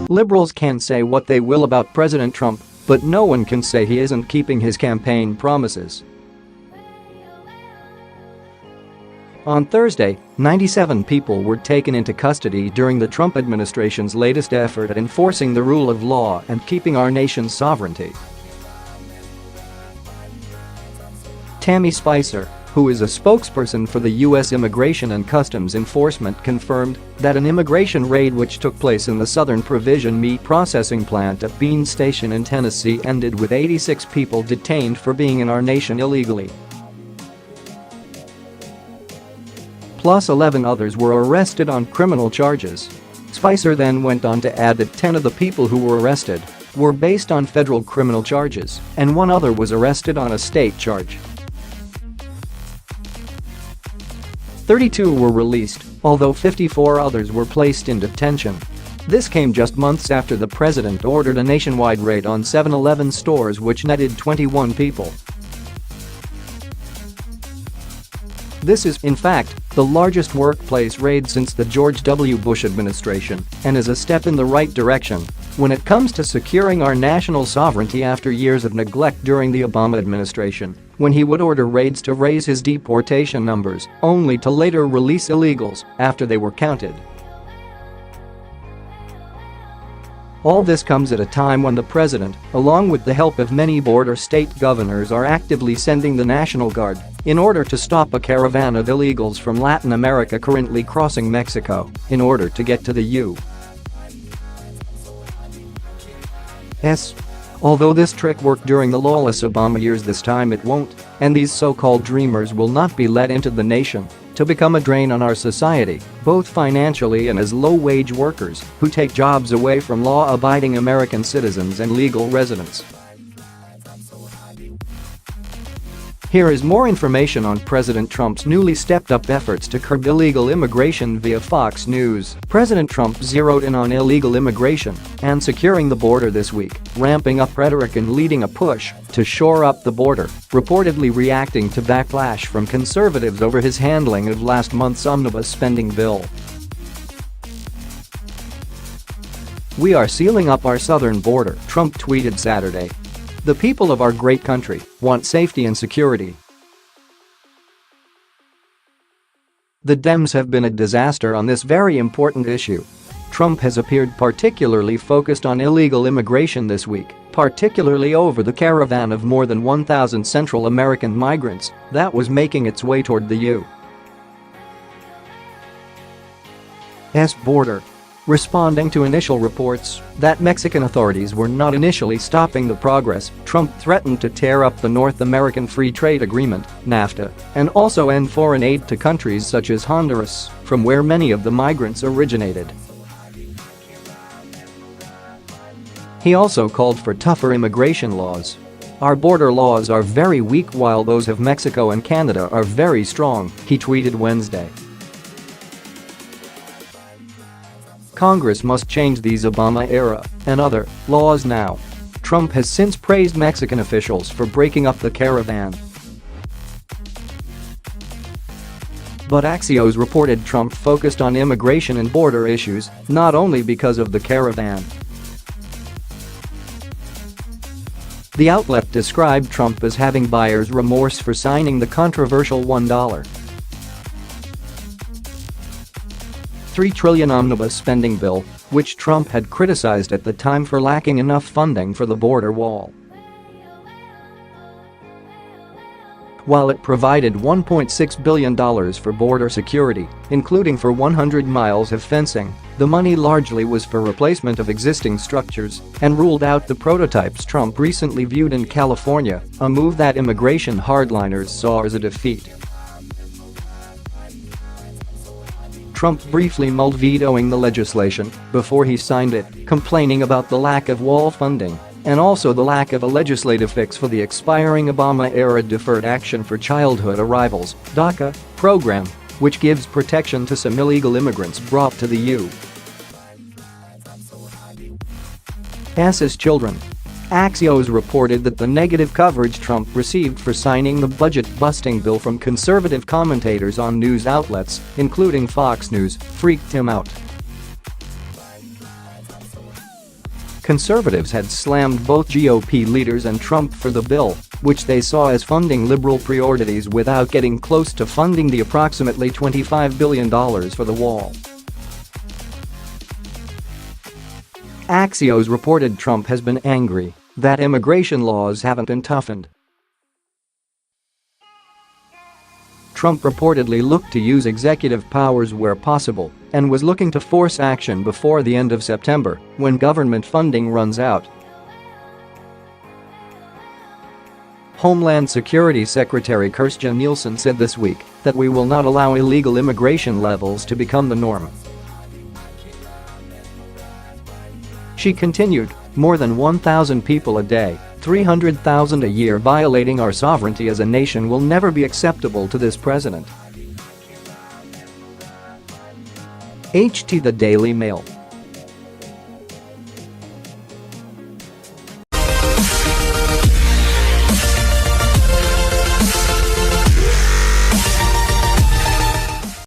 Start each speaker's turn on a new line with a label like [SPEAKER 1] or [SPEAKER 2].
[SPEAKER 1] Liberals can say what they will about President Trump, but no one can say he isn't keeping his campaign promises. On Thursday, 97 people were taken into custody during the Trump administration's latest effort at enforcing the rule of law and keeping our nation's sovereignty. Tammy Spicer, who is a spokesperson for the U.S. Immigration and Customs Enforcement, confirmed that an immigration raid which took place in the Southern Provision meat processing plant at Bean Station in Tennessee ended with 86 people detained for being in our nation illegally. Plus 11 others were arrested on criminal charges. Spicer then went on to add that 10 of the people who were arrested were based on federal criminal charges, and one other was arrested on a state charge. 32 were released, although 54 others were placed in detention. This came just months after the president ordered a nationwide raid on 7-Eleven stores which netted 21 people. This is, in fact, the largest workplace raid since the George W. Bush administration and is a step in the right direction when it comes to securing our national sovereignty after years of neglect during the Obama administration, when he would order raids to raise his deportation numbers, only to later release illegals after they were counted. All this comes at a time when the president, along with the help of many border state governors, are actively sending the National Guard in order to stop a caravan of illegals from Latin America currently crossing Mexico in order to get to the U.S. Although this trick worked during the lawless Obama years, this time it won't, and these so-called dreamers will not be let into the nation to become a drain on our society, both financially and as low-wage workers who take jobs away from law-abiding American citizens and legal residents. Here is more information on President Trump's newly stepped-up efforts to curb illegal immigration via Fox News. President Trump zeroed in on illegal immigration and securing the border this week, ramping up rhetoric and leading a push to shore up the border, reportedly reacting to backlash from conservatives over his handling of last month's omnibus spending bill. "We are sealing up our southern border," Trump tweeted Saturday. "The people of our great country want safety and security." The Dems have been a disaster on this very important issue. Trump has appeared particularly focused on illegal immigration this week, particularly over the caravan of more than 1,000 Central American migrants that was making its way toward the U.S. border. Responding to initial reports that Mexican authorities were not initially stopping the progress, Trump threatened to tear up the North American Free Trade Agreement, NAFTA, and also end foreign aid to countries such as Honduras, from where many of the migrants originated. He also called for tougher immigration laws. "Our border laws are very weak while those of Mexico and Canada are very strong," he tweeted Wednesday. "Congress must change these Obama-era and other laws now." Trump has since praised Mexican officials for breaking up the caravan. But Axios reported Trump focused on immigration and border issues, not only because of the caravan. The outlet described Trump as having buyer's remorse for signing the controversial $1.3 trillion omnibus spending bill, which Trump had criticized at the time for lacking enough funding for the border wall. While it provided $1.6 billion for border security, including for 100 miles of fencing, the money largely was for replacement of existing structures and ruled out the prototypes Trump recently viewed in California, a move that immigration hardliners saw as a defeat. Trump briefly mulled vetoing the legislation before he signed it, complaining about the lack of wall funding and also the lack of a legislative fix for the expiring Obama-era Deferred Action for Childhood Arrivals (DACA) program, which gives protection to some illegal immigrants brought to the U.S. as children. Axios reported that the negative coverage Trump received for signing the budget-busting bill from conservative commentators on news outlets, including Fox News, freaked him out. Conservatives had slammed both GOP leaders and Trump for the bill, which they saw as funding liberal priorities without getting close to funding the approximately $25 billion for the wall. Axios reported Trump has been angry that immigration laws haven't been toughened. Trump reportedly looked to use executive powers where possible and was looking to force action before the end of September, when government funding runs out. Homeland Security Secretary Kirstjen Nielsen said this week that we will not allow illegal immigration levels to become the norm. She continued, more than 1,000 people a day, 300,000 a year violating our sovereignty as a nation will never be acceptable to this president. The Daily Mail.